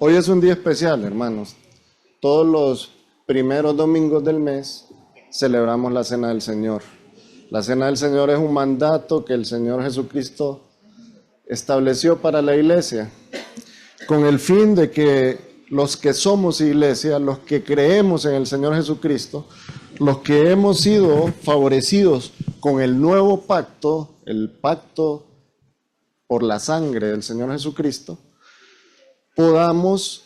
Hoy es un día especial, hermanos. Todos los primeros domingos del mes celebramos la Cena del Señor. La Cena del Señor es un mandato que el Señor Jesucristo estableció para la iglesia, con el fin de que los que somos iglesia, los que creemos en el Señor Jesucristo, los que hemos sido favorecidos con el nuevo pacto, el pacto por la sangre del Señor Jesucristo, podamos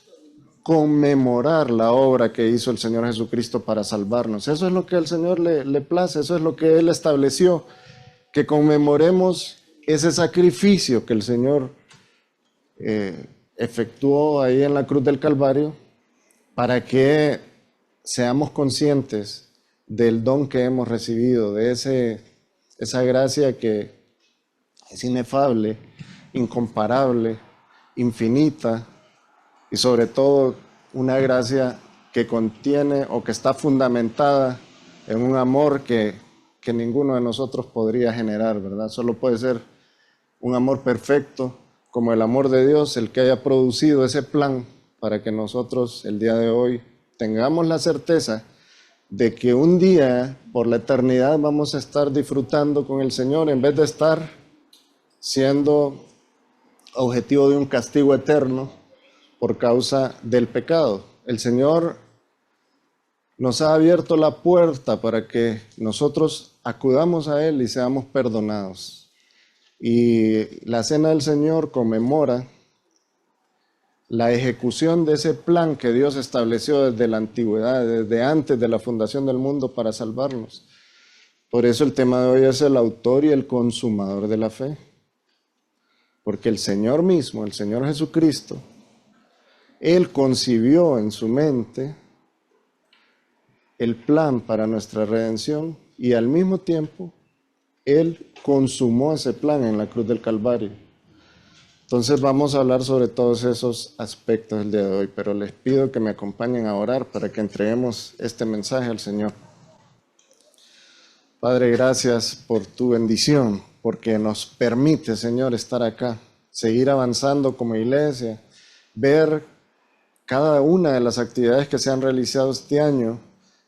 conmemorar la obra que hizo el Señor Jesucristo para salvarnos. Eso es lo que al Señor le place, eso es lo que Él estableció, que conmemoremos ese sacrificio que el Señor efectuó ahí en la cruz del Calvario, para que seamos conscientes del don que hemos recibido, de esa gracia que es inefable, incomparable, infinita, y sobre todo una gracia que contiene o que está fundamentada en un amor que ninguno de nosotros podría generar, ¿verdad? Solo puede ser un amor perfecto, como el amor de Dios, el que haya producido ese plan para que nosotros el día de hoy tengamos la certeza de que un día por la eternidad vamos a estar disfrutando con el Señor en vez de estar siendo objetivo de un castigo eterno por causa del pecado. El Señor nos ha abierto la puerta para que nosotros acudamos a Él y seamos perdonados. Y la Cena del Señor conmemora la ejecución de ese plan que Dios estableció desde la antigüedad, desde antes de la fundación del mundo para salvarnos. Por eso el tema de hoy es el autor y el consumador de la fe. Porque el Señor mismo, el Señor Jesucristo, Él concibió en su mente el plan para nuestra redención y al mismo tiempo Él consumó ese plan en la cruz del Calvario. Entonces vamos a hablar sobre todos esos aspectos el día de hoy, pero les pido que me acompañen a orar para que entreguemos este mensaje al Señor. Padre, gracias por tu bendición, porque nos permite, Señor, estar acá, seguir avanzando como iglesia, ver cada una de las actividades que se han realizado este año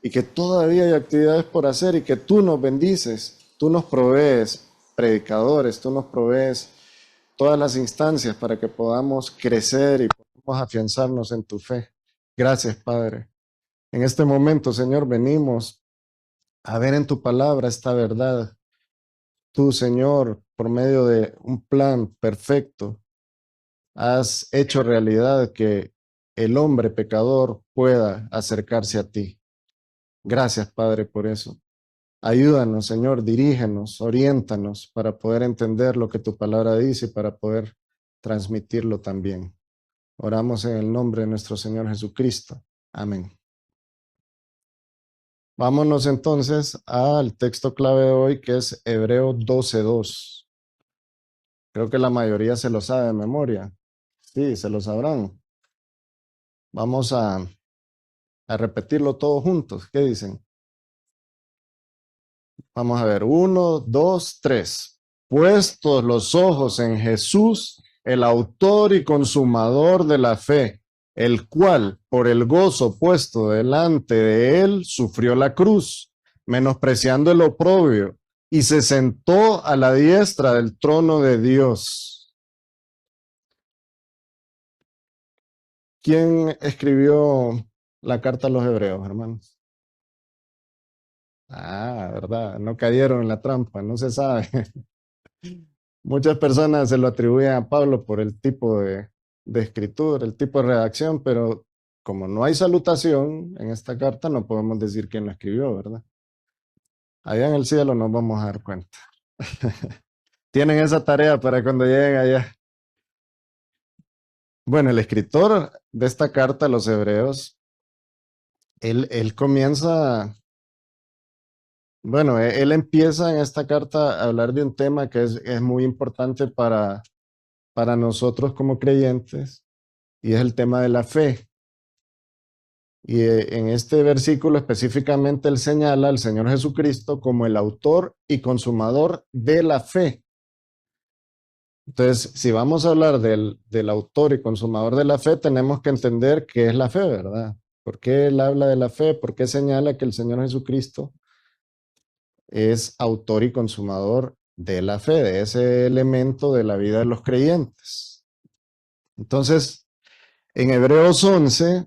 y que todavía hay actividades por hacer y que tú nos bendices, tú nos provees predicadores, tú nos provees todas las instancias para que podamos crecer y podamos afianzarnos en tu fe. Gracias, Padre. En este momento, Señor, venimos a ver en tu palabra esta verdad. Tú, Señor, por medio de un plan perfecto, has hecho realidad que el hombre pecador pueda acercarse a ti. Gracias, Padre, por eso. Ayúdanos, Señor, dirígenos, oriéntanos para poder entender lo que tu palabra dice y para poder transmitirlo también. Oramos en el nombre de nuestro Señor Jesucristo. Amén. Vámonos entonces al texto clave de hoy, que es Hebreos 12:2. Creo que la mayoría se lo sabe de memoria. Sí, se lo sabrán. Vamos a repetirlo todos juntos. ¿Qué dicen? Vamos a ver. 1, 2, 3. Puestos los ojos en Jesús, el autor y consumador de la fe, el cual, por el gozo puesto delante de él, sufrió la cruz, menospreciando el oprobio, y se sentó a la diestra del trono de Dios. ¿Quién escribió la carta a los hebreos, hermanos? Ah, verdad, no cayeron en la trampa, no se sabe. Muchas personas se lo atribuyen a Pablo por el tipo de escritura, el tipo de redacción, pero como no hay salutación en esta carta, no podemos decir quién lo escribió, ¿verdad? Allá en el cielo nos vamos a dar cuenta. Tienen esa tarea para cuando lleguen allá. Bueno, el escritor de esta carta a los hebreos, él comienza, bueno, él empieza en esta carta a hablar de un tema que es muy importante para nosotros como creyentes, y es el tema de la fe. Y en este versículo específicamente él señala al Señor Jesucristo como el autor y consumador de la fe. Entonces, si vamos a hablar del autor y consumador de la fe, tenemos que entender qué es la fe, ¿verdad? ¿Por qué él habla de la fe? ¿Por qué señala que el Señor Jesucristo es autor y consumador de la fe, de ese elemento de la vida de los creyentes? Entonces, en Hebreos 11,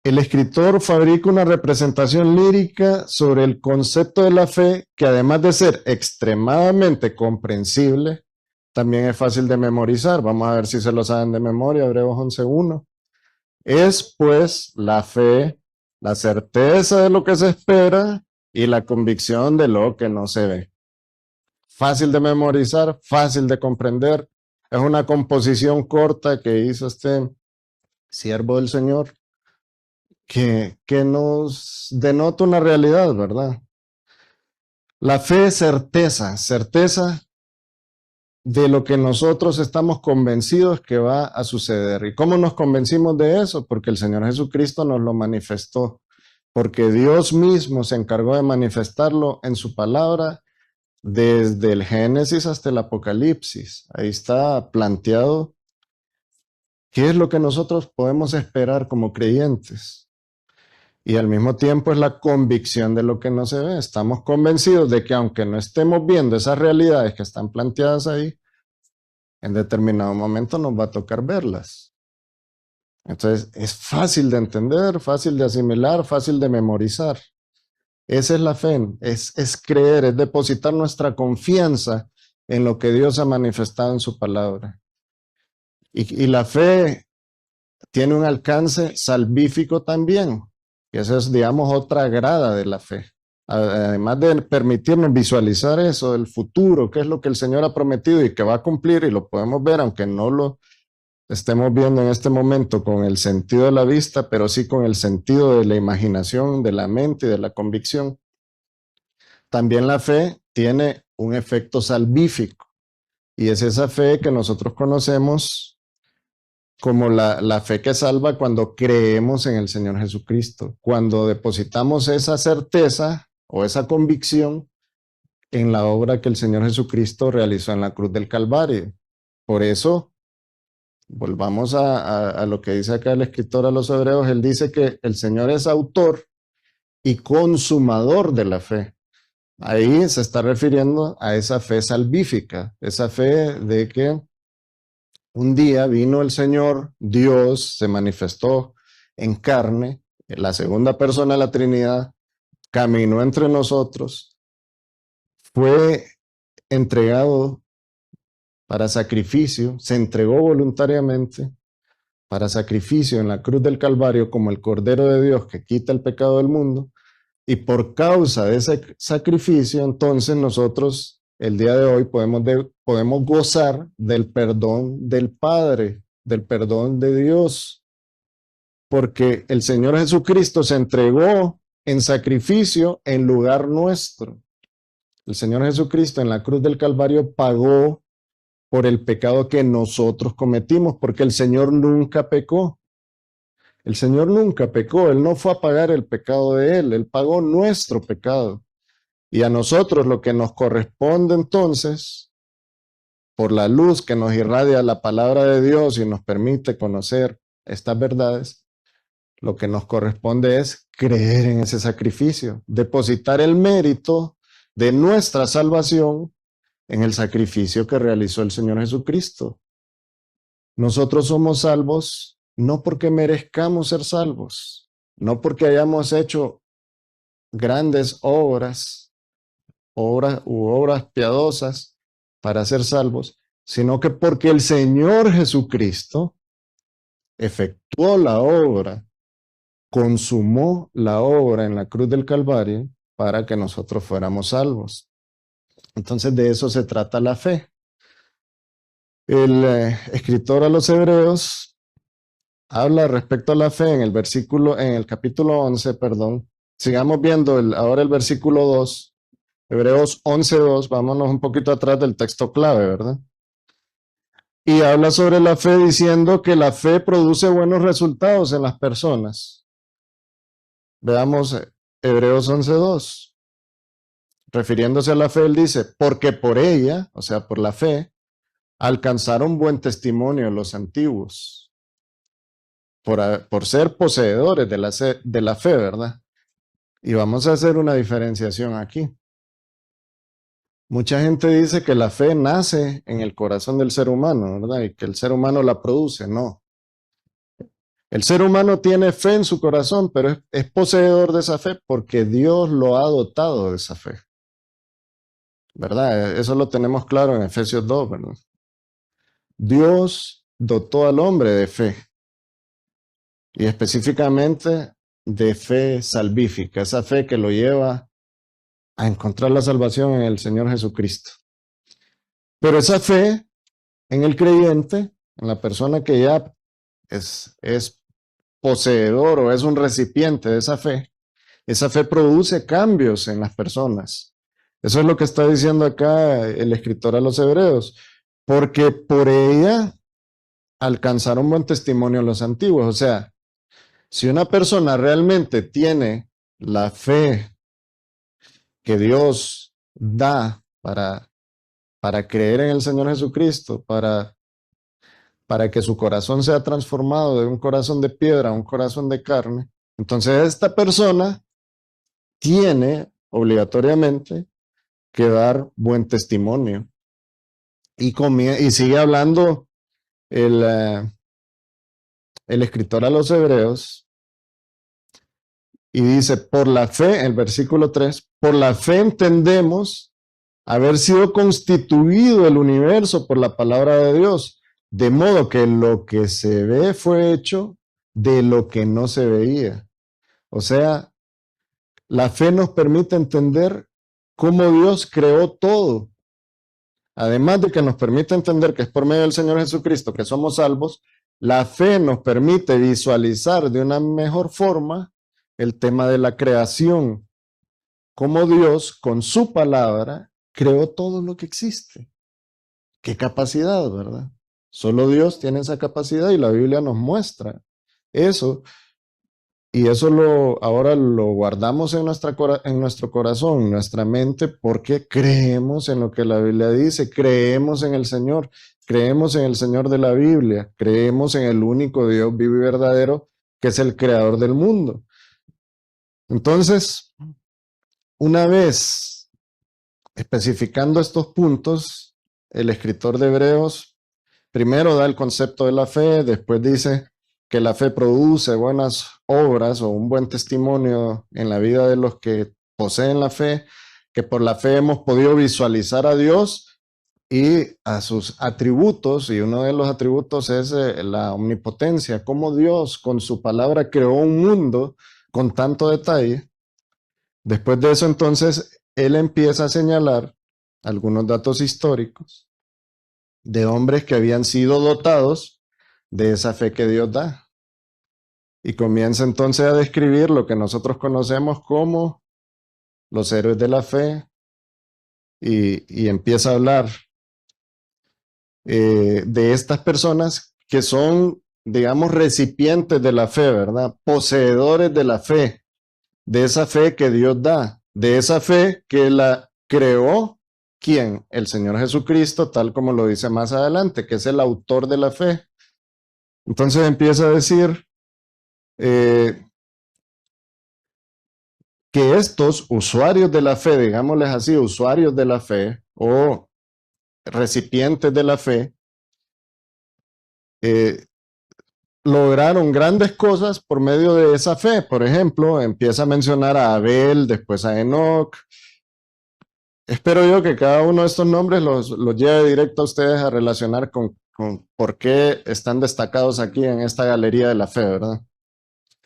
el escritor fabrica una representación lírica sobre el concepto de la fe que, además de ser extremadamente comprensible, también es fácil de memorizar. Vamos a ver si se lo saben de memoria. Hebreos 11:1. Es pues la fe, la certeza de lo que se espera y la convicción de lo que no se ve. Fácil de memorizar, fácil de comprender. Es una composición corta que hizo este siervo del Señor que nos denota una realidad, ¿verdad? La fe es certeza, certeza de lo que nosotros estamos convencidos que va a suceder. ¿Y cómo nos convencimos de eso? Porque el Señor Jesucristo nos lo manifestó, porque Dios mismo se encargó de manifestarlo en su palabra desde el Génesis hasta el Apocalipsis. Ahí está planteado qué es lo que nosotros podemos esperar como creyentes. Y al mismo tiempo es la convicción de lo que no se ve. Estamos convencidos de que aunque no estemos viendo esas realidades que están planteadas ahí, en determinado momento nos va a tocar verlas. Entonces es fácil de entender, fácil de asimilar, fácil de memorizar. Esa es la fe, es creer, es depositar nuestra confianza en lo que Dios ha manifestado en su palabra. Y la fe tiene un alcance salvífico también, que esa es, digamos, otra grada de la fe. Además de permitirnos visualizar eso, el futuro, qué es lo que el Señor ha prometido y que va a cumplir, y lo podemos ver, aunque no lo estemos viendo en este momento con el sentido de la vista, pero sí con el sentido de la imaginación, de la mente y de la convicción. También la fe tiene un efecto salvífico, y es esa fe que nosotros conocemos como la fe que salva cuando creemos en el Señor Jesucristo, cuando depositamos esa certeza o esa convicción en la obra que el Señor Jesucristo realizó en la cruz del Calvario. Por eso, volvamos a lo que dice acá el escritor a los Hebreos, él dice que el Señor es autor y consumador de la fe. Ahí se está refiriendo a esa fe salvífica, esa fe de que un día vino el Señor, Dios se manifestó en carne, la segunda persona de la Trinidad, caminó entre nosotros, fue entregado para sacrificio, se entregó voluntariamente para sacrificio en la cruz del Calvario como el Cordero de Dios que quita el pecado del mundo. Y por causa de ese sacrificio, entonces nosotros el día de hoy podemos gozar del perdón del Padre, del perdón de Dios, porque el Señor Jesucristo se entregó en sacrificio en lugar nuestro. El Señor Jesucristo en la cruz del Calvario pagó por el pecado que nosotros cometimos, porque el Señor nunca pecó. El Señor nunca pecó, Él no fue a pagar el pecado de Él pagó nuestro pecado. Y a nosotros lo que nos corresponde entonces, por la luz que nos irradia la palabra de Dios y nos permite conocer estas verdades, lo que nos corresponde es creer en ese sacrificio, depositar el mérito de nuestra salvación en el sacrificio que realizó el Señor Jesucristo. Nosotros somos salvos no porque merezcamos ser salvos, no porque hayamos hecho grandes obras piadosas para ser salvos, sino que porque el Señor Jesucristo efectuó la obra, consumó la obra en la cruz del Calvario para que nosotros fuéramos salvos. Entonces de eso se trata la fe. El escritor a los Hebreos habla respecto a la fe en el capítulo 11, perdón. Sigamos viendo ahora el versículo 2, Hebreos 11:2, vámonos un poquito atrás del texto clave, ¿verdad? Y habla sobre la fe diciendo que la fe produce buenos resultados en las personas. Veamos Hebreos 11:2. Refiriéndose a la fe, él dice, porque por ella, o sea, por la fe, alcanzaron buen testimonio los antiguos por ser poseedores de la fe, ¿verdad? Y vamos a hacer una diferenciación aquí. Mucha gente dice que la fe nace en el corazón del ser humano, ¿verdad? Y que el ser humano la produce. No. El ser humano tiene fe en su corazón, pero es poseedor de esa fe porque Dios lo ha dotado de esa fe. ¿Verdad? Eso lo tenemos claro en Efesios 2, ¿verdad? Dios dotó al hombre de fe, y específicamente de fe salvífica, esa fe que lo lleva a encontrar la salvación en el Señor Jesucristo. Pero esa fe en el creyente, en la persona que ya es poseedor o es un recipiente de esa fe produce cambios en las personas. Eso es lo que está diciendo acá el escritor a los Hebreos, porque por ella alcanzaron buen testimonio los antiguos. O sea, si una persona realmente tiene la fe que Dios da para creer en el Señor Jesucristo, para que su corazón sea transformado de un corazón de piedra a un corazón de carne, entonces esta persona tiene obligatoriamente que dar buen testimonio. Y sigue hablando el escritor a los Hebreos y dice, por la fe, el versículo 3, por la fe entendemos haber sido constituido el universo por la palabra de Dios, de modo que lo que se ve fue hecho de lo que no se veía. O sea, la fe nos permite entender cómo Dios creó todo. Además de que nos permite entender que es por medio del Señor Jesucristo que somos salvos, la fe nos permite visualizar de una mejor forma el tema de la creación, cómo Dios con su palabra creó todo lo que existe. Qué capacidad, ¿verdad? Solo Dios tiene esa capacidad y la Biblia nos muestra eso. Y eso ahora lo guardamos en nuestro corazón, en nuestra mente, porque creemos en lo que la Biblia dice, creemos en el Señor de la Biblia, creemos en el único Dios vivo y verdadero, que es el creador del mundo. Entonces, una vez especificando estos puntos, el escritor de Hebreos primero da el concepto de la fe, después dice que la fe produce buenas obras o un buen testimonio en la vida de los que poseen la fe, que por la fe hemos podido visualizar a Dios y a sus atributos, y uno de los atributos es la omnipotencia, cómo Dios con su palabra creó un mundo con tanto detalle. Después de eso, entonces, él empieza a señalar algunos datos históricos de hombres que habían sido dotados de esa fe que Dios da. Y comienza entonces a describir lo que nosotros conocemos como los héroes de la fe y empieza a hablar de estas personas que son, digamos, recipientes de la fe, ¿verdad? Poseedores de la fe, de esa fe que Dios da, de esa fe que la creó, ¿quién? El Señor Jesucristo, tal como lo dice más adelante, que es el autor de la fe. Entonces empieza a decir que estos usuarios de la fe, digámosles así, usuarios de la fe o recipientes de la fe, lograron grandes cosas por medio de esa fe. Por ejemplo, empieza a mencionar a Abel, después a Enoc. Espero yo que cada uno de estos nombres los lleve directo a ustedes a relacionar con por qué están destacados aquí en esta galería de la fe, ¿verdad?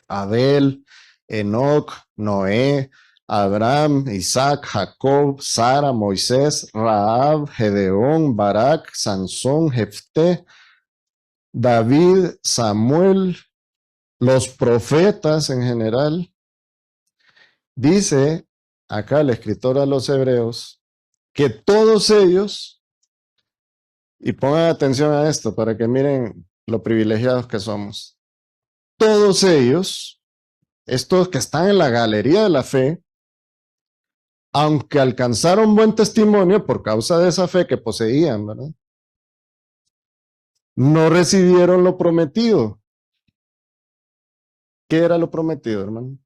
Abel, Enoc, Noé, Abraham, Isaac, Jacob, Sara, Moisés, Rahab, Gedeón, Barak, Sansón, Jefté, David, Samuel, los profetas en general. Dice acá el escritor a los Hebreos que todos ellos, y pongan atención a esto para que miren lo privilegiados que somos, todos ellos, estos que están en la galería de la fe, aunque alcanzaron buen testimonio por causa de esa fe que poseían, ¿verdad? no recibieron lo prometido. ¿Qué era lo prometido, hermano?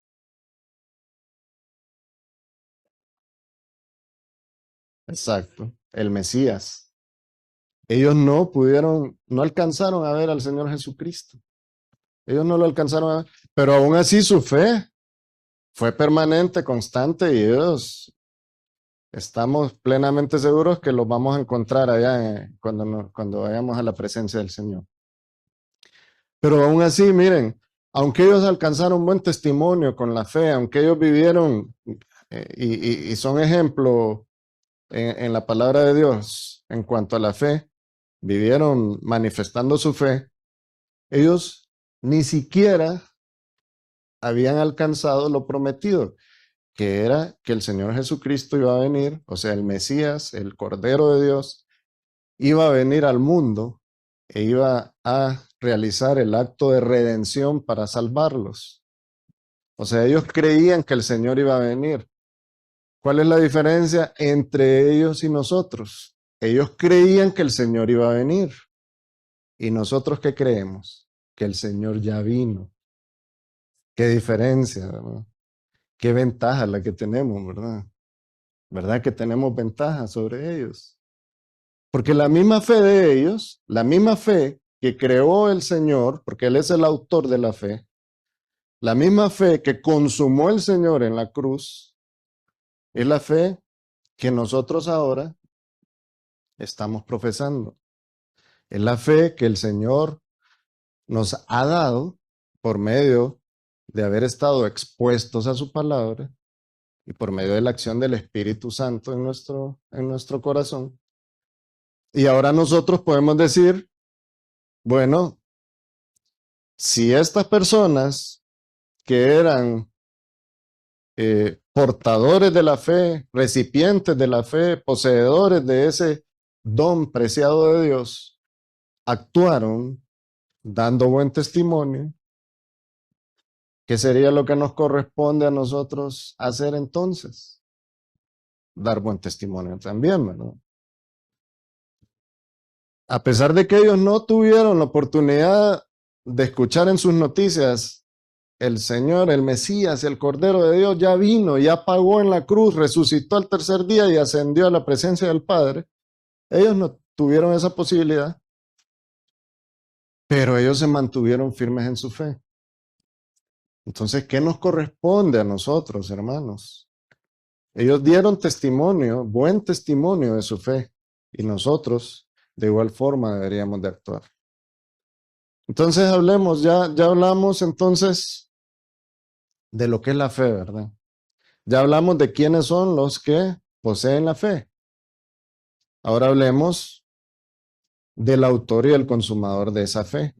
Exacto, el Mesías. Ellos no pudieron, no alcanzaron a ver al Señor Jesucristo. Ellos no lo alcanzaron a ver, pero aún así su fe fue permanente, constante, y ellos estamos plenamente seguros que los vamos a encontrar allá cuando vayamos a la presencia del Señor. Pero aún así, miren, aunque ellos alcanzaron buen testimonio con la fe, aunque ellos vivieron y son ejemplo en la palabra de Dios en cuanto a la fe, vivieron manifestando su fe, ellos ni siquiera habían alcanzado lo prometido, que era que el Señor Jesucristo iba a venir, o sea, el Mesías, el Cordero de Dios, iba a venir al mundo e iba a realizar el acto de redención para salvarlos. O sea, ellos creían que el Señor iba a venir. ¿Cuál es la diferencia entre ellos y nosotros? Ellos creían que el Señor iba a venir. ¿Y nosotros qué creemos? Que el Señor ya vino. Qué diferencia, ¿verdad? Qué ventaja la que tenemos, ¿verdad? ¿Verdad que tenemos ventaja sobre ellos? Porque la misma fe de ellos, la misma fe que creó el Señor, porque Él es el autor de la fe, la misma fe que consumó el Señor en la cruz, es la fe que nosotros ahora estamos profesando. Es la fe que el Señor nos ha dado por medio de haber estado expuestos a su palabra y por medio de la acción del Espíritu Santo en nuestro corazón. Y ahora nosotros podemos decir, bueno, si estas personas que eran portadores de la fe, recipientes de la fe, poseedores de ese don preciado de Dios, actuaron dando buen testimonio, ¿qué sería lo que nos corresponde a nosotros hacer entonces? Dar buen testimonio también, ¿verdad? A pesar de que ellos no tuvieron la oportunidad de escuchar en sus noticias, el Señor, el Mesías, el Cordero de Dios ya vino, ya pagó en la cruz, resucitó al tercer día y ascendió a la presencia del Padre. Ellos no tuvieron esa posibilidad, pero ellos se mantuvieron firmes en su fe. Entonces, ¿qué nos corresponde a nosotros, hermanos? Ellos dieron testimonio, buen testimonio de su fe, y nosotros de igual forma deberíamos de actuar. Entonces hablemos, ya hablamos entonces de lo que es la fe, ¿verdad? Ya hablamos de quiénes son los que poseen la fe. Ahora hablemos del autor y el consumador de esa fe.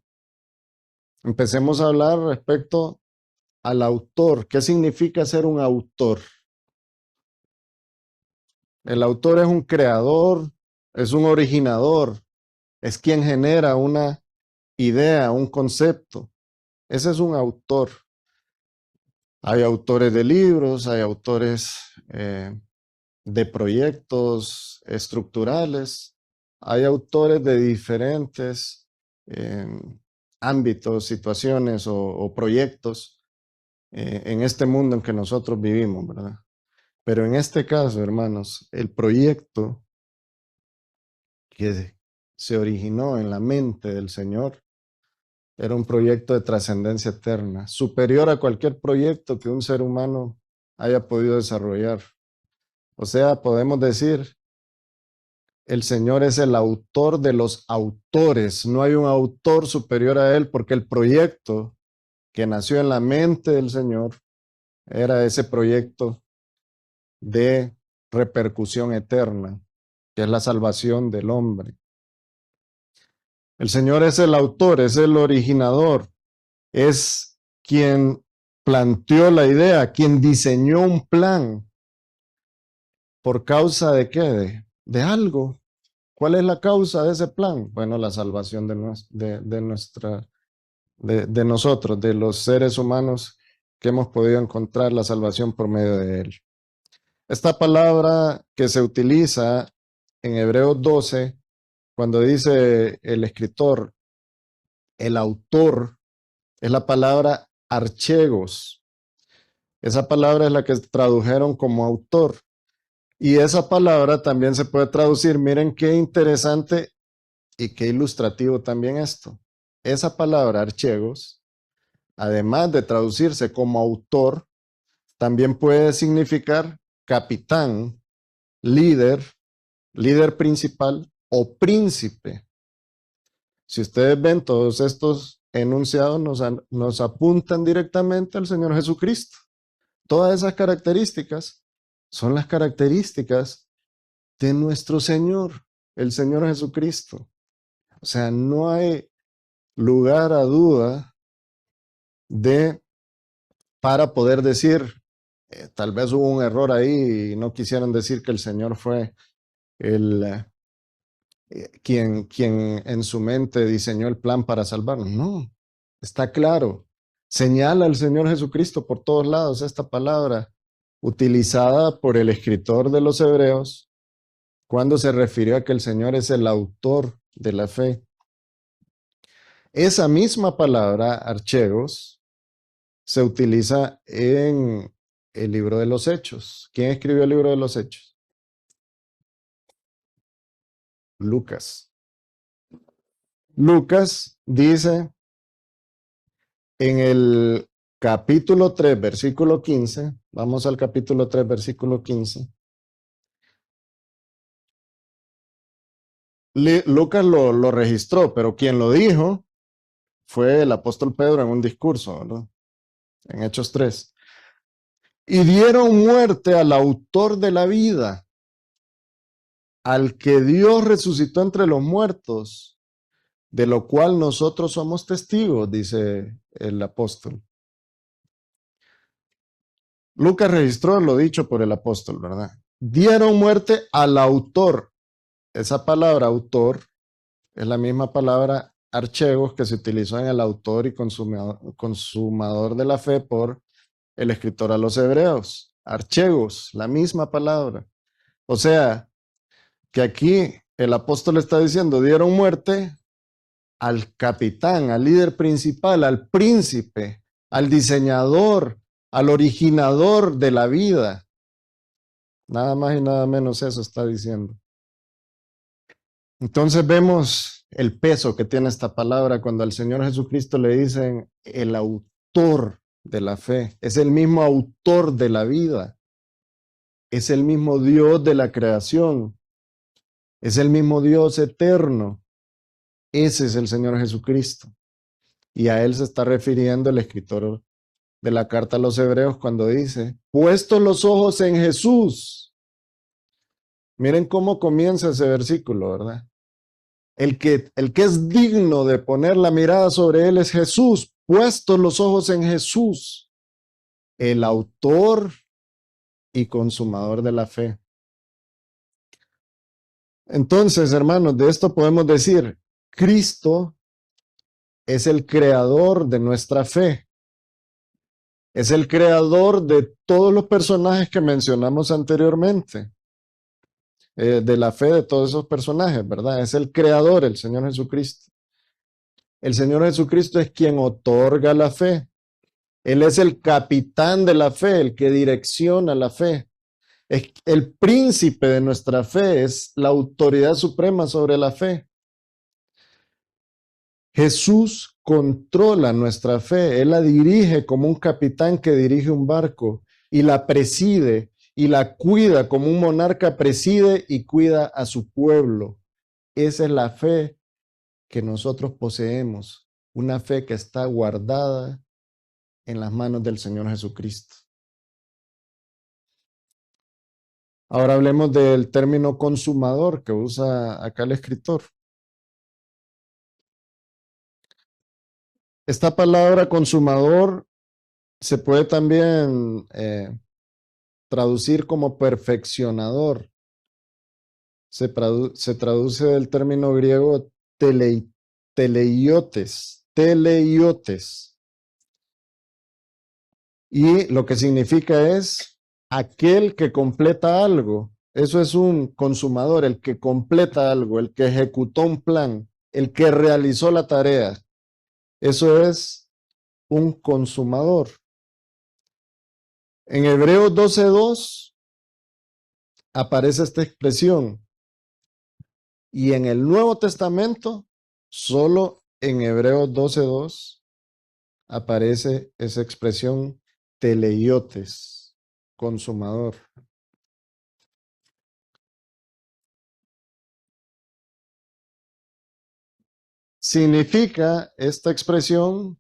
Empecemos a hablar respecto al autor. ¿Qué significa ser un autor? El autor es un creador, es un originador, es quien genera una idea, un concepto. Ese es un autor. Hay autores de libros, hay autores de proyectos estructurales, hay autores de diferentes eh, ámbitos, situaciones o proyectos en este mundo en que nosotros vivimos, ¿verdad? Pero en este caso, hermanos, el proyecto que se originó en la mente del Señor era un proyecto de trascendencia eterna, superior a cualquier proyecto que un ser humano haya podido desarrollar. O sea, podemos decir, el Señor es el autor de los autores, no hay un autor superior a Él, porque el proyecto que nació en la mente del Señor era ese proyecto de repercusión eterna, que es la salvación del hombre. El Señor es el autor, es el originador, es quien planteó la idea, quien diseñó un plan. ¿Por causa de qué? De algo. ¿Cuál es la causa de ese plan? Bueno, la salvación de nosotros, de los seres humanos que hemos podido encontrar la salvación por medio de él. Esta palabra que se utiliza en Hebreos 12, cuando dice el escritor, el autor es la palabra archegos. Esa palabra es la que tradujeron como autor. Y esa palabra también se puede traducir, miren qué interesante y qué ilustrativo también esto. Esa palabra archegos, además de traducirse como autor, también puede significar capitán, líder, líder principal o príncipe. Si ustedes ven, todos estos enunciados nos apuntan directamente al Señor Jesucristo. Todas esas características son las características de nuestro Señor, el Señor Jesucristo. O sea, no hay lugar a duda para poder decir, tal vez hubo un error ahí y no quisieran decir que el Señor fue el quien en su mente diseñó el plan para salvarnos. No, está claro. Señala al Señor Jesucristo por todos lados esta palabra utilizada por el escritor de los Hebreos cuando se refirió a que el Señor es el autor de la fe. Esa misma palabra, archegos, se utiliza en el libro de los Hechos. ¿Quién escribió el libro de los Hechos? Lucas. Lucas dice en el capítulo 3, versículo 15, vamos al capítulo 3, versículo 15. Lucas lo registró, pero quien lo dijo fue el apóstol Pedro en un discurso, ¿verdad? En Hechos 3. Y dieron muerte al autor de la vida, al que Dios resucitó entre los muertos, de lo cual nosotros somos testigos, dice el apóstol. Lucas registró lo dicho por el apóstol, ¿verdad? Dieron muerte al autor. Esa palabra autor es la misma palabra archegos que se utilizó en el autor y consumador de la fe por el escritor a los hebreos. Archegos, la misma palabra. O sea, que aquí el apóstol está diciendo, dieron muerte al capitán, al líder principal, al príncipe, al diseñador, al originador de la vida. Nada más y nada menos eso está diciendo. Entonces vemos el peso que tiene esta palabra cuando al Señor Jesucristo le dicen el autor de la fe. Es el mismo autor de la vida. Es el mismo Dios de la creación. Es el mismo Dios eterno. Ese es el Señor Jesucristo. Y a él se está refiriendo el escritor de la carta a los hebreos cuando dice, puestos los ojos en Jesús. Miren cómo comienza ese versículo, ¿verdad? El que es digno de poner la mirada sobre él es Jesús, puestos los ojos en Jesús, el autor y consumador de la fe. Entonces, hermanos, de esto podemos decir, Cristo es el creador de nuestra fe. Es el creador de todos los personajes que mencionamos anteriormente. De la fe de todos esos personajes, ¿verdad? Es el creador, el Señor Jesucristo. El Señor Jesucristo es quien otorga la fe. Él es el capitán de la fe, el que direcciona la fe. Es el príncipe de nuestra fe, es la autoridad suprema sobre la fe. Jesús controla nuestra fe, Él la dirige como un capitán que dirige un barco y la preside y la cuida como un monarca preside y cuida a su pueblo. Esa es la fe que nosotros poseemos, una fe que está guardada en las manos del Señor Jesucristo. Ahora hablemos del término consumador que usa acá el escritor. Esta palabra consumador se puede también traducir como perfeccionador. Se traduce del término griego teleiotes. Y lo que significa es aquel que completa algo. Eso es un consumador, el que completa algo, el que ejecutó un plan, el que realizó la tarea. Eso es un consumador. En Hebreos 12:2 aparece esta expresión y en el Nuevo Testamento, solo en Hebreos 12:2 aparece esa expresión teleiotes, consumador. Significa esta expresión,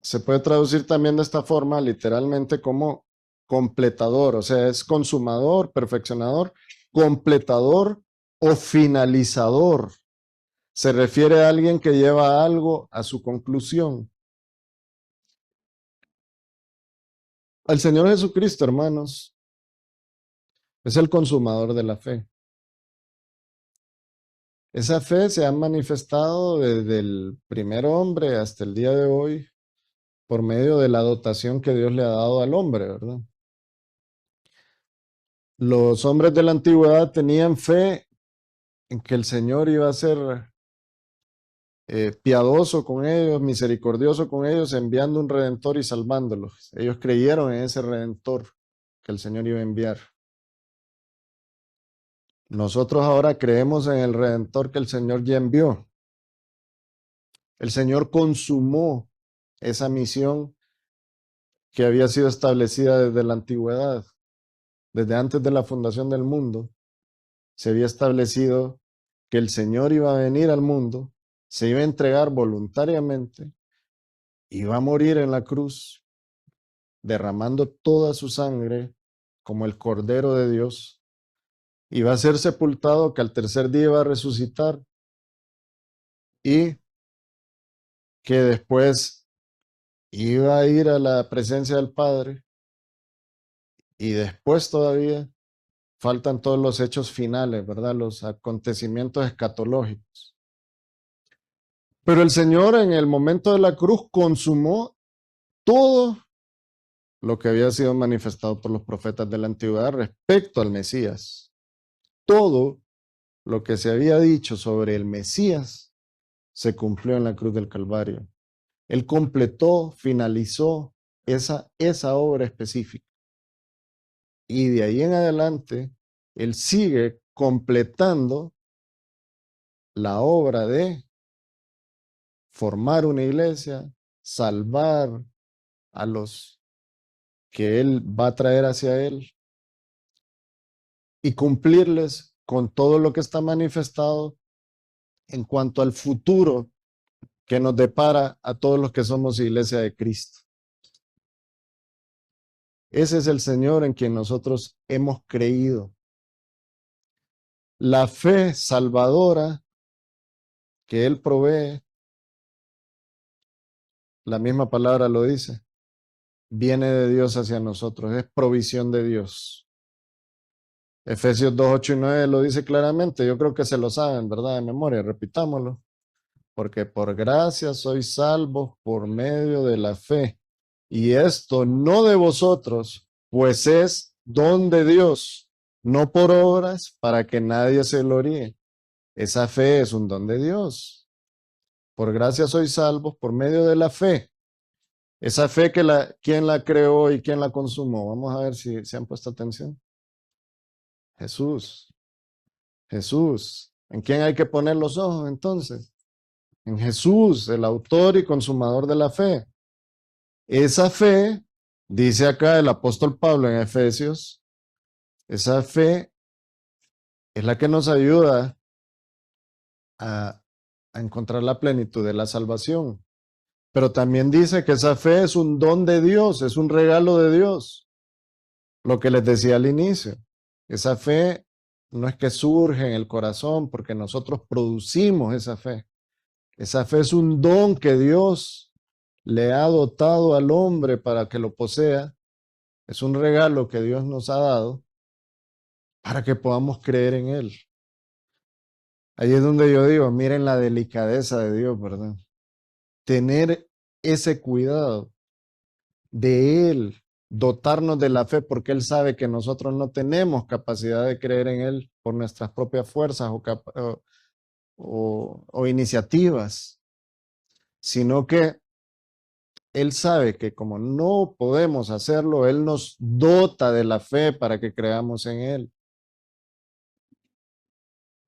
se puede traducir también de esta forma, literalmente como completador, o sea, es consumador, perfeccionador, completador o finalizador. Se refiere a alguien que lleva algo a su conclusión. El Señor Jesucristo, hermanos, es el consumador de la fe. Esa fe se ha manifestado desde el primer hombre hasta el día de hoy por medio de la dotación que Dios le ha dado al hombre, ¿verdad? Los hombres de la antigüedad tenían fe en que el Señor iba a ser piadoso con ellos, misericordioso con ellos, enviando un redentor y salvándolos. Ellos creyeron en ese redentor que el Señor iba a enviar. Nosotros ahora creemos en el redentor que el Señor ya envió. El Señor consumó esa misión que había sido establecida desde la antigüedad, desde antes de la fundación del mundo. Se había establecido que el Señor iba a venir al mundo, se iba a entregar voluntariamente, iba a morir en la cruz, derramando toda su sangre como el Cordero de Dios, iba a ser sepultado, que al tercer día iba a resucitar y que después iba a ir a la presencia del Padre y después todavía faltan todos los hechos finales, ¿verdad? Los acontecimientos escatológicos. Pero el Señor en el momento de la cruz consumó todo lo que había sido manifestado por los profetas de la antigüedad respecto al Mesías. Todo lo que se había dicho sobre el Mesías se cumplió en la cruz del Calvario. Él completó, finalizó esa obra específica. Y de ahí en adelante, Él sigue completando la obra de formar una iglesia, salvar a los que Él va a traer hacia Él y cumplirles con todo lo que está manifestado en cuanto al futuro que nos depara a todos los que somos iglesia de Cristo. Ese es el Señor en quien nosotros hemos creído. La fe salvadora que Él provee, la misma palabra lo dice, viene de Dios hacia nosotros, es provisión de Dios. Efesios 2, 8 y 9 lo dice claramente, yo creo que se lo saben, ¿verdad? De memoria, repitámoslo. Porque por gracia sois salvos por medio de la fe. Y esto no de vosotros, pues es don de Dios, no por obras para que nadie se gloríe. Esa fe es un don de Dios. Por gracia sois salvos por medio de la fe. Esa fe ¿quién la creó y quién la consumó? Vamos a ver si se han puesto atención. Jesús. Jesús. ¿En quién hay que poner los ojos entonces? En Jesús, el autor y consumador de la fe. Esa fe, dice acá el apóstol Pablo en Efesios, esa fe es la que nos ayuda a, a encontrar la plenitud de la salvación. Pero también dice que esa fe es un don de Dios, es un regalo de Dios. Lo que les decía al inicio, esa fe no es que surge en el corazón porque nosotros producimos esa fe. Esa fe es un don que Dios le ha dotado al hombre para que lo posea. Es un regalo que Dios nos ha dado para que podamos creer en Él. Ahí es donde yo digo, miren la delicadeza de Dios, ¿verdad? Tener ese cuidado de Él, dotarnos de la fe, porque Él sabe que nosotros no tenemos capacidad de creer en Él por nuestras propias fuerzas o iniciativas, sino que Él sabe que como no podemos hacerlo, Él nos dota de la fe para que creamos en Él.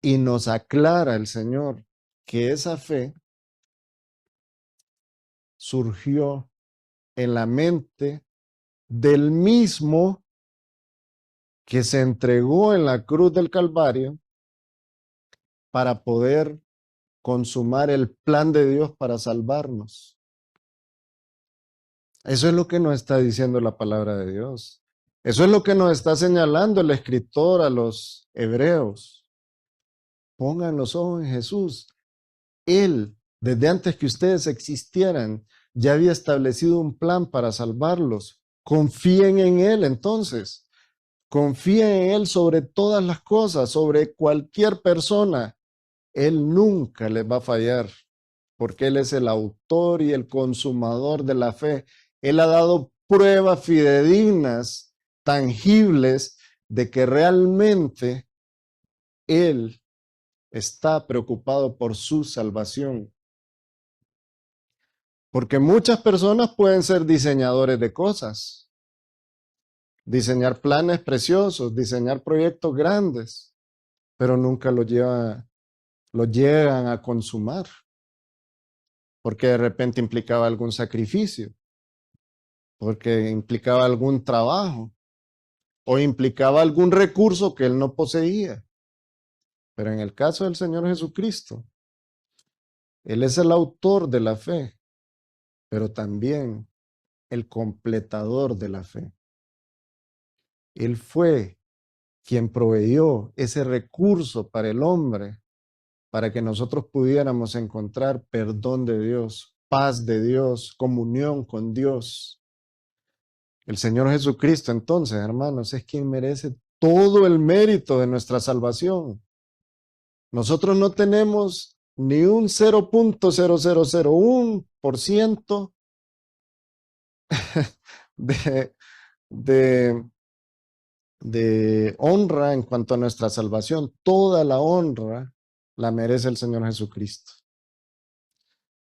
Y nos aclara el Señor que esa fe surgió en la mente del mismo que se entregó en la cruz del Calvario para poder consumar el plan de Dios para salvarnos. Eso es lo que nos está diciendo la palabra de Dios. Eso es lo que nos está señalando el escritor a los hebreos. Pongan los ojos en Jesús. Él, desde antes que ustedes existieran, ya había establecido un plan para salvarlos. Confíen en Él entonces. Confíen en Él sobre todas las cosas, sobre cualquier persona. Él nunca les va a fallar, porque Él es el autor y el consumador de la fe. Él ha dado pruebas fidedignas, tangibles, de que realmente Él está preocupado por su salvación. Porque muchas personas pueden ser diseñadores de cosas, diseñar planes preciosos, diseñar proyectos grandes, pero nunca lo llegan a consumar, porque de repente implicaba algún sacrificio, porque implicaba algún trabajo o implicaba algún recurso que él no poseía. Pero en el caso del Señor Jesucristo, Él es el autor de la fe, pero también el completador de la fe. Él fue quien proveyó ese recurso para el hombre, para que nosotros pudiéramos encontrar perdón de Dios, paz de Dios, comunión con Dios. El Señor Jesucristo, entonces, hermanos, es quien merece todo el mérito de nuestra salvación. Nosotros no tenemos ni un 0.0001% de, de, de honra en cuanto a nuestra salvación. Toda la honra la merece el Señor Jesucristo.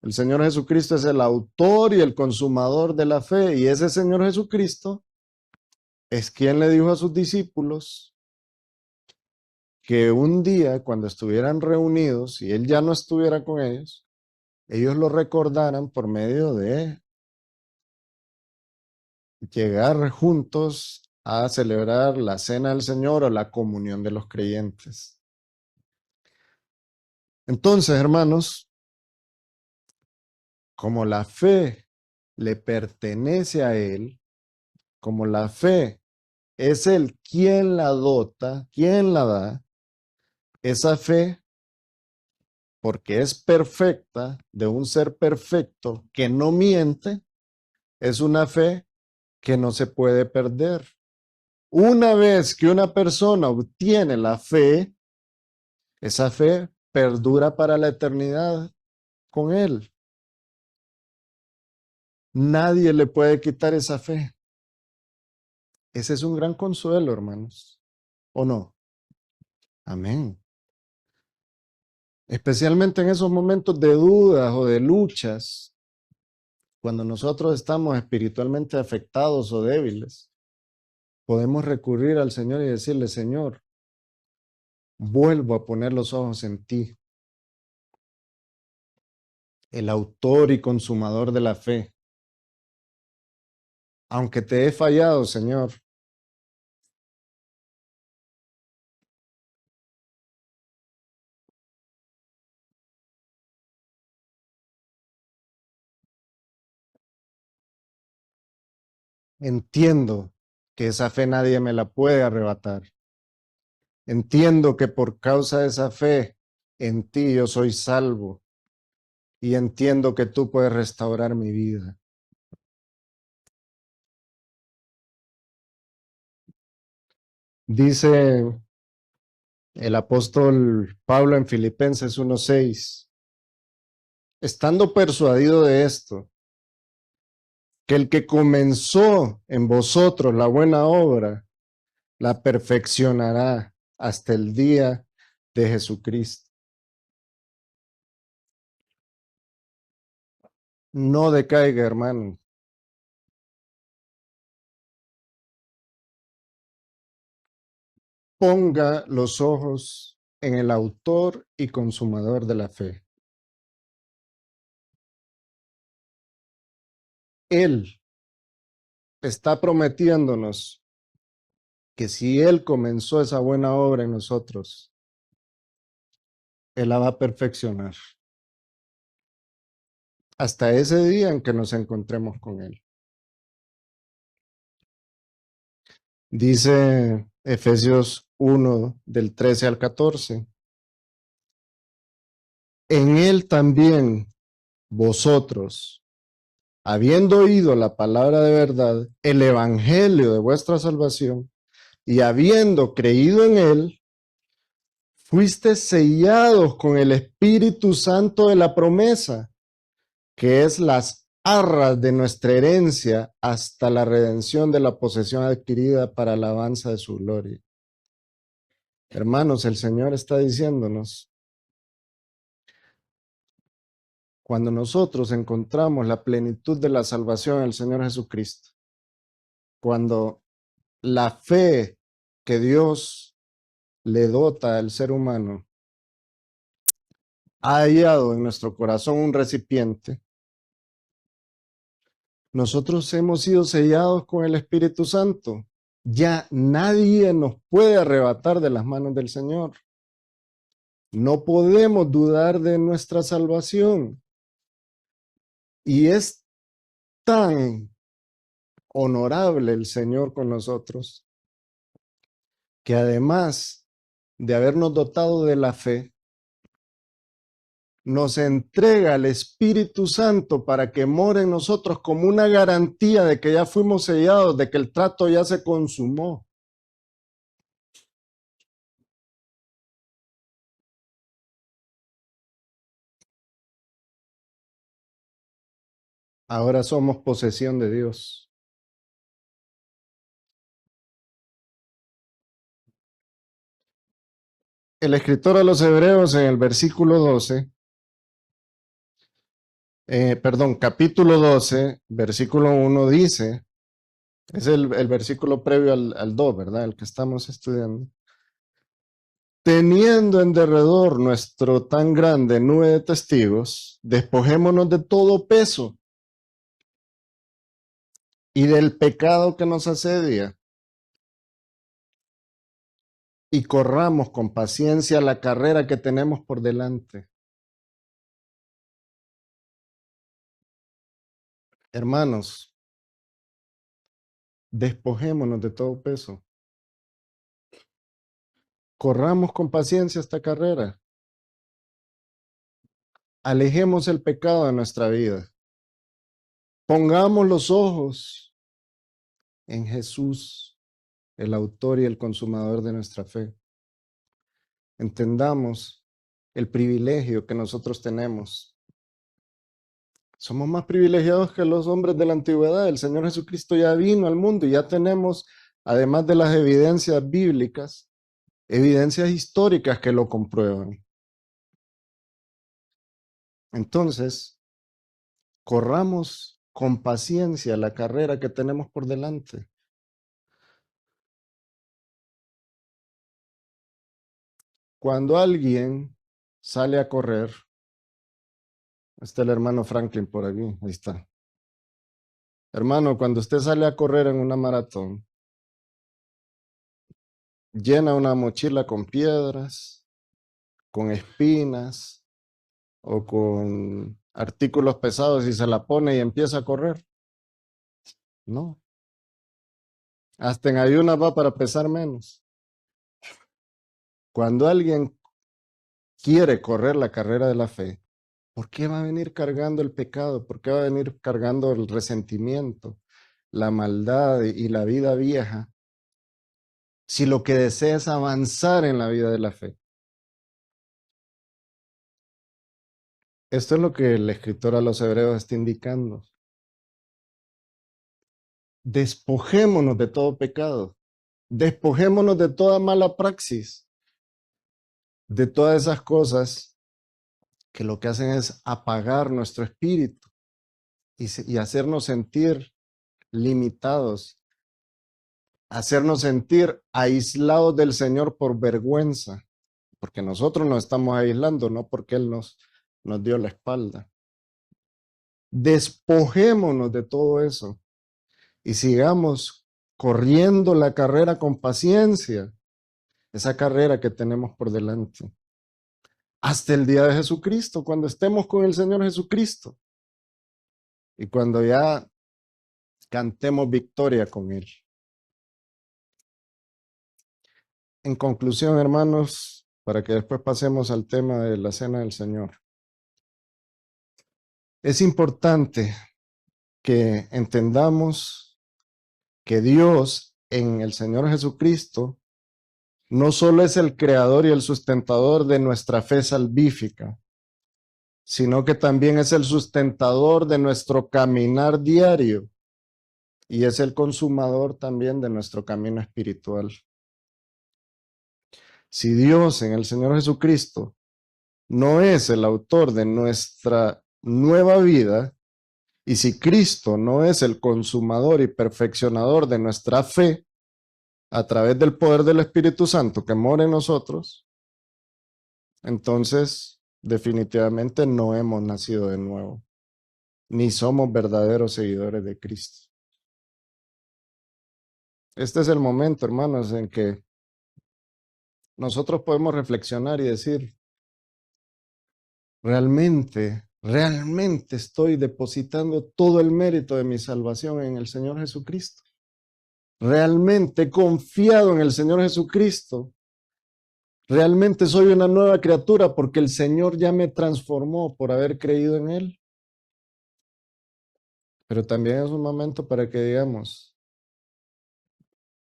El Señor Jesucristo es el autor y el consumador de la fe, y ese Señor Jesucristo es quien le dijo a sus discípulos que un día, cuando estuvieran reunidos y Él ya no estuviera con ellos lo recordaran por medio de llegar juntos a celebrar la cena del Señor o la comunión de los creyentes. Entonces, hermanos, como la fe le pertenece a Él, como la fe es Él quien la dota, quien la da, esa fe, porque es perfecta, de un ser perfecto que no miente, es una fe que no se puede perder. Una vez que una persona obtiene la fe, esa fe perdura para la eternidad con Él. Nadie le puede quitar esa fe. Ese es un gran consuelo, hermanos. ¿O no? Amén. Especialmente en esos momentos de dudas o de luchas, cuando nosotros estamos espiritualmente afectados o débiles, podemos recurrir al Señor y decirle, Señor, vuelvo a poner los ojos en ti, el autor y consumador de la fe. Aunque te he fallado, Señor, entiendo que esa fe nadie me la puede arrebatar. Entiendo que por causa de esa fe en ti yo soy salvo y entiendo que tú puedes restaurar mi vida. Dice el apóstol Pablo en Filipenses 1:6, estando persuadido de esto, que el que comenzó en vosotros la buena obra, la perfeccionará hasta el día de Jesucristo. No decaiga, hermano. Ponga los ojos en el autor y consumador de la fe. Él está prometiéndonos que si Él comenzó esa buena obra en nosotros, Él la va a perfeccionar hasta ese día en que nos encontremos con Él. Dice Efesios 1 del 13 al 14. En Él también vosotros, habiendo oído la palabra de verdad, el evangelio de vuestra salvación, y habiendo creído en Él, fuiste sellados con el Espíritu Santo de la promesa, que es las arras de nuestra herencia hasta la redención de la posesión adquirida para alabanza de su gloria. Hermanos, el Señor está diciéndonos, cuando nosotros encontramos la plenitud de la salvación en el Señor Jesucristo, cuando la fe que Dios le dota al ser humano ha hallado en nuestro corazón un recipiente, nosotros hemos sido sellados con el Espíritu Santo. Ya nadie nos puede arrebatar de las manos del Señor. No podemos dudar de nuestra salvación. Y es tan honorable el Señor con nosotros que además de habernos dotado de la fe, nos entrega el Espíritu Santo para que more en nosotros como una garantía de que ya fuimos sellados, de que el trato ya se consumó. Ahora somos posesión de Dios. El escritor a los Hebreos en el versículo 12, capítulo 12, versículo 1 dice, es el versículo previo al 2, ¿verdad? El que estamos estudiando. Teniendo en derredor nuestro tan grande nube de testigos, despojémonos de todo peso y del pecado que nos asedia, y corramos con paciencia la carrera que tenemos por delante. Hermanos, despojémonos de todo peso. Corramos con paciencia esta carrera. Alejemos el pecado de nuestra vida. Pongamos los ojos en Jesús, el autor y el consumador de nuestra fe. Entendamos el privilegio que nosotros tenemos. Somos más privilegiados que los hombres de la antigüedad. El Señor Jesucristo ya vino al mundo y ya tenemos, además de las evidencias bíblicas, evidencias históricas que lo comprueban. Entonces, corramos con paciencia la carrera que tenemos por delante. Cuando alguien sale a correr, está el hermano Franklin por aquí, ahí está. Hermano, cuando usted sale a correr en una maratón, llena una mochila con piedras, con espinas o con artículos pesados y se la pone y empieza a correr. No. Hasta en ayunas va para pesar menos. Cuando alguien quiere correr la carrera de la fe, ¿por qué va a venir cargando el pecado? ¿Por qué va a venir cargando el resentimiento, la maldad y la vida vieja? Si lo que desea es avanzar en la vida de la fe. Esto es lo que el escritor a los Hebreos está indicando. Despojémonos de todo pecado. Despojémonos de toda mala praxis. De todas esas cosas que lo que hacen es apagar nuestro espíritu. y hacernos sentir limitados, hacernos sentir aislados del Señor por vergüenza, porque nosotros nos estamos aislando, no porque Él nos dio la espalda. Despojémonos de todo eso y sigamos corriendo la carrera con paciencia, esa carrera que tenemos por delante, hasta el día de Jesucristo, cuando estemos con el Señor Jesucristo y cuando ya cantemos victoria con Él. En conclusión, hermanos, para que después pasemos al tema de la cena del Señor, es importante que entendamos que Dios en el Señor Jesucristo no solo es el creador y el sustentador de nuestra fe salvífica, sino que también es el sustentador de nuestro caminar diario y es el consumador también de nuestro camino espiritual. Si Dios en el Señor Jesucristo no es el autor de nuestra nueva vida, y si Cristo no es el consumador y perfeccionador de nuestra fe a través del poder del Espíritu Santo que mora en nosotros, entonces definitivamente no hemos nacido de nuevo, ni somos verdaderos seguidores de Cristo. Este es el momento, hermanos, en que nosotros podemos reflexionar y decir, realmente estoy depositando todo el mérito de mi salvación en el Señor Jesucristo. Realmente he confiado en el Señor Jesucristo. Realmente soy una nueva criatura porque el Señor ya me transformó por haber creído en Él. Pero también es un momento para que digamos,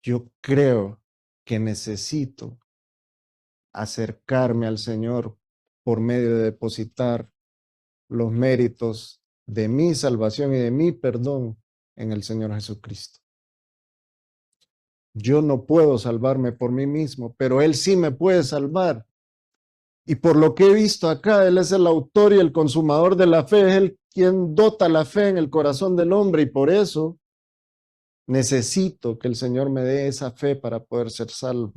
yo creo que necesito acercarme al Señor por medio de depositar los méritos de mi salvación y de mi perdón en el Señor Jesucristo. Yo no puedo salvarme por mí mismo, pero Él sí me puede salvar. Y por lo que he visto acá, Él es el autor y el consumador de la fe, es Él quien dota la fe en el corazón del hombre y por eso necesito que el Señor me dé esa fe para poder ser salvo.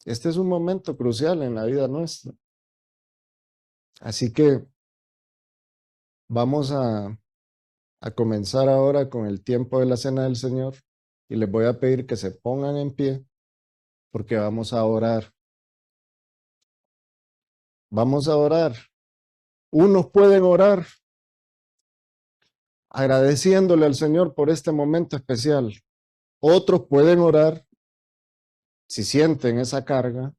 Este es un momento crucial en la vida nuestra. Así que vamos a comenzar ahora con el tiempo de la cena del Señor y les voy a pedir que se pongan en pie porque vamos a orar. Vamos a orar. Unos pueden orar agradeciéndole al Señor por este momento especial. Otros pueden orar, si sienten esa carga,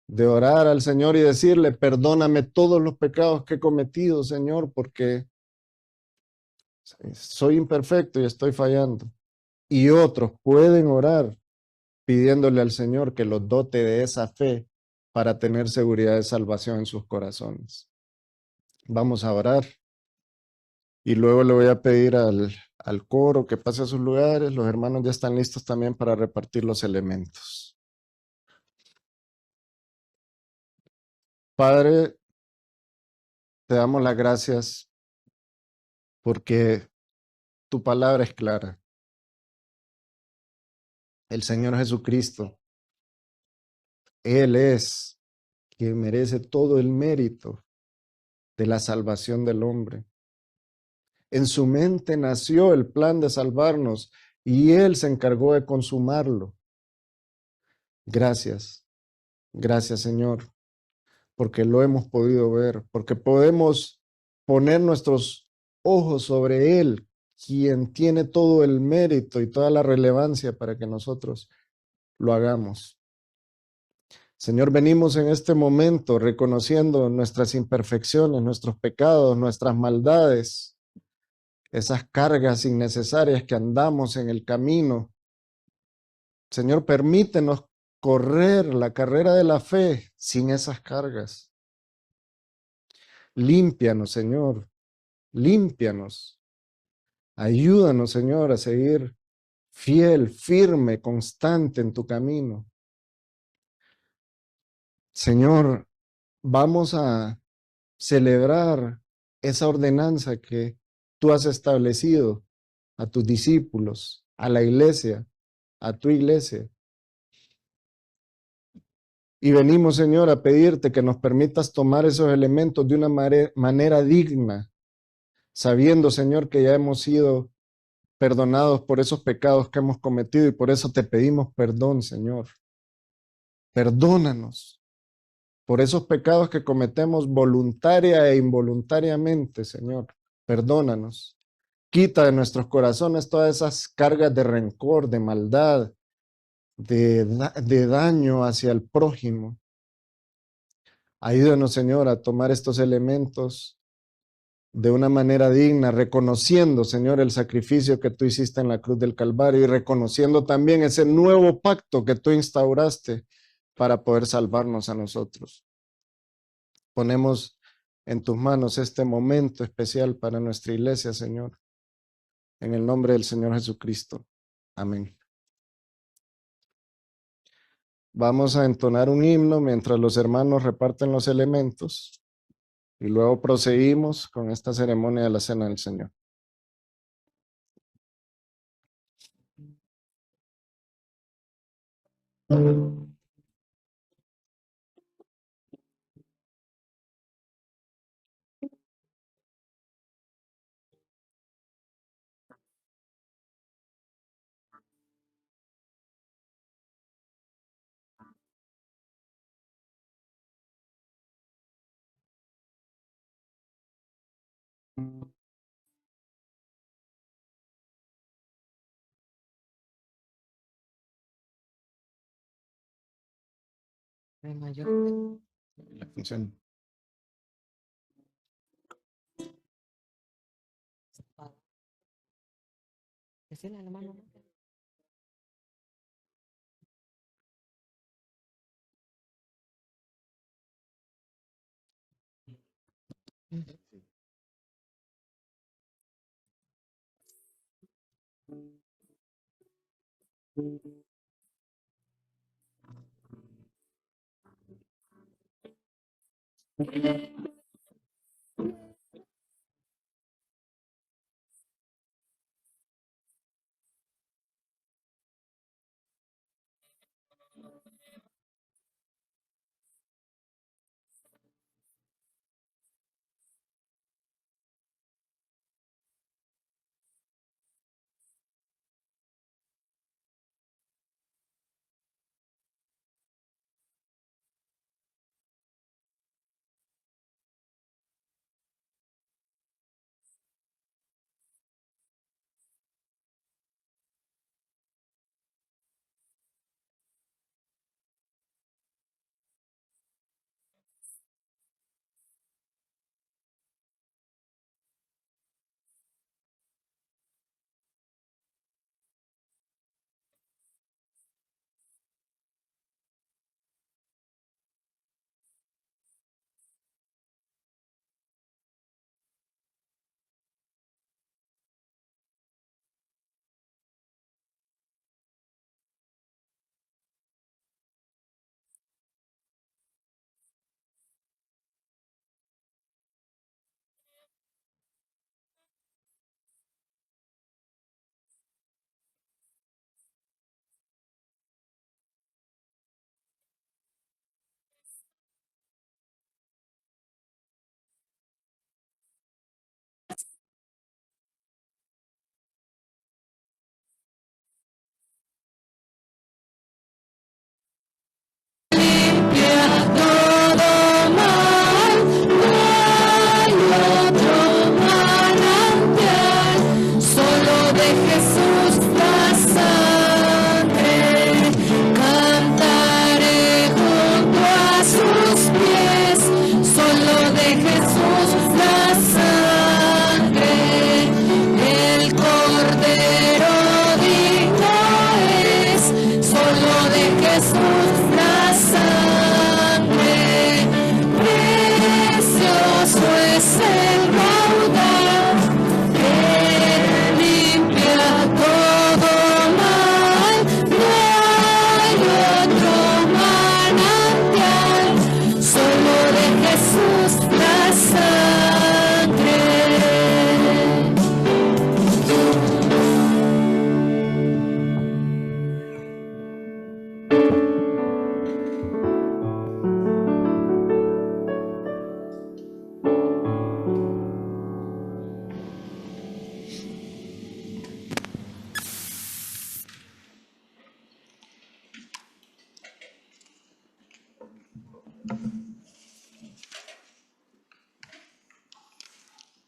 de orar al Señor y decirle, perdóname todos los pecados que he cometido, Señor, porque soy imperfecto y estoy fallando. Y otros pueden orar pidiéndole al Señor que los dote de esa fe para tener seguridad de salvación en sus corazones. Vamos a orar y luego le voy a pedir al coro que pase a sus lugares. Los hermanos ya están listos también para repartir los elementos. Padre, te damos las gracias porque tu palabra es clara. El Señor Jesucristo, Él es quien merece todo el mérito de la salvación del hombre. En su mente nació el plan de salvarnos y Él se encargó de consumarlo. Gracias, gracias Señor, porque lo hemos podido ver, porque podemos poner nuestros ojos sobre Él, quien tiene todo el mérito y toda la relevancia para que nosotros lo hagamos. Señor, venimos en este momento reconociendo nuestras imperfecciones, nuestros pecados, nuestras maldades, esas cargas innecesarias que andamos en el camino. Señor, permítenos correr la carrera de la fe sin esas cargas. Límpianos, Señor, límpianos. Ayúdanos, Señor, a seguir fiel, firme, constante en tu camino. Señor, vamos a celebrar esa ordenanza que tú has establecido a tus discípulos, a la iglesia, a tu iglesia. Y venimos, Señor, a pedirte que nos permitas tomar esos elementos de una manera digna, sabiendo, Señor, que ya hemos sido perdonados por esos pecados que hemos cometido y por eso te pedimos perdón, Señor. Perdónanos por esos pecados que cometemos voluntaria e involuntariamente, Señor. Perdónanos. Quita de nuestros corazones todas esas cargas de rencor, de maldad, de daño hacia el prójimo. Ayúdanos, Señor, a tomar estos elementos de una manera digna, reconociendo, Señor, el sacrificio que tú hiciste en la cruz del Calvario y reconociendo también ese nuevo pacto que tú instauraste para poder salvarnos a nosotros. Ponemos en tus manos este momento especial para nuestra iglesia, Señor, en el nombre del Señor Jesucristo. Amén. Vamos a entonar un himno mientras los hermanos reparten los elementos y luego proseguimos con esta ceremonia de la Cena del Señor. La función.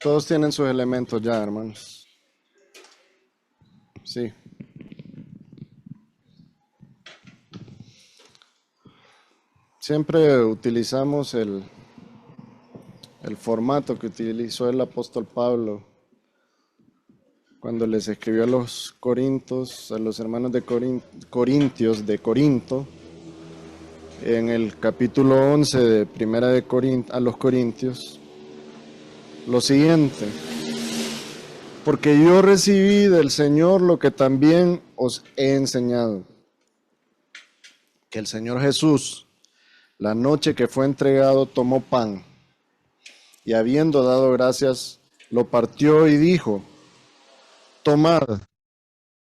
Todos tienen sus elementos ya, hermanos. Sí. Siempre utilizamos el formato que utilizó el apóstol Pablo cuando les escribió a los Corintios, a los hermanos de Corintios de Corinto, en el capítulo 11 de Primera de a los Corintios, lo siguiente: porque yo recibí del Señor lo que también os he enseñado, que el Señor Jesús, la noche que fue entregado, tomó pan, y habiendo dado gracias, lo partió y dijo: tomad,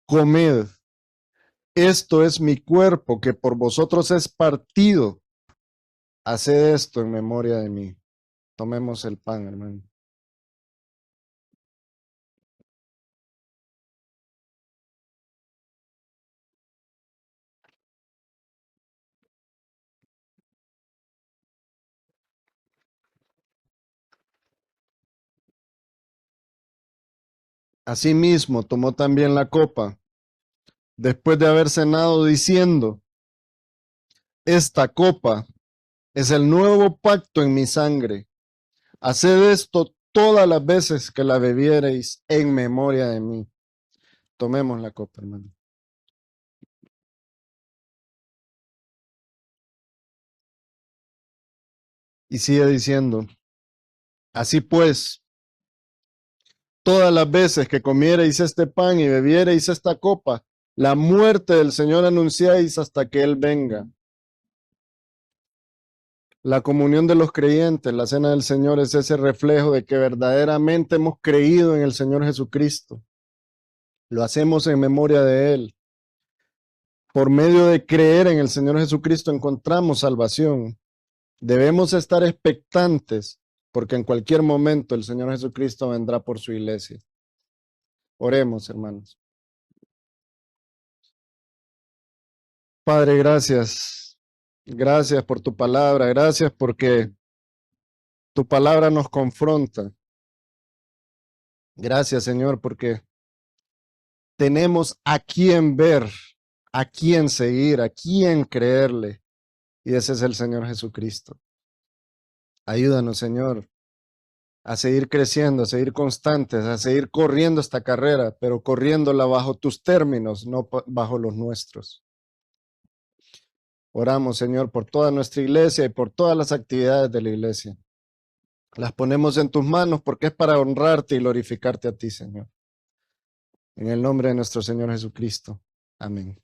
comed, esto es mi cuerpo que por vosotros es partido. Haced esto en memoria de mí. Tomemos el pan, hermano. Asimismo, tomó también la copa, después de haber cenado, diciendo: esta copa es el nuevo pacto en mi sangre. Haced esto todas las veces que la bebiereis en memoria de mí. Tomemos la copa, hermano. Y sigue diciendo: así pues, todas las veces que comiereis este pan y bebiereis esta copa, la muerte del Señor anunciáis hasta que Él venga. La comunión de los creyentes, la cena del Señor, es ese reflejo de que verdaderamente hemos creído en el Señor Jesucristo. Lo hacemos en memoria de Él. Por medio de creer en el Señor Jesucristo encontramos salvación. Debemos estar expectantes porque en cualquier momento el Señor Jesucristo vendrá por su iglesia. Oremos, hermanos. Padre, gracias. Gracias por tu palabra. Gracias porque tu palabra nos confronta. Gracias, Señor, porque tenemos a quién ver, a quién seguir, a quién creerle. Y ese es el Señor Jesucristo. Ayúdanos, Señor, a seguir creciendo, a seguir constantes, a seguir corriendo esta carrera, pero corriéndola bajo tus términos, no bajo los nuestros. Oramos, Señor, por toda nuestra iglesia y por todas las actividades de la iglesia. Las ponemos en tus manos porque es para honrarte y glorificarte a ti, Señor. En el nombre de nuestro Señor Jesucristo. Amén.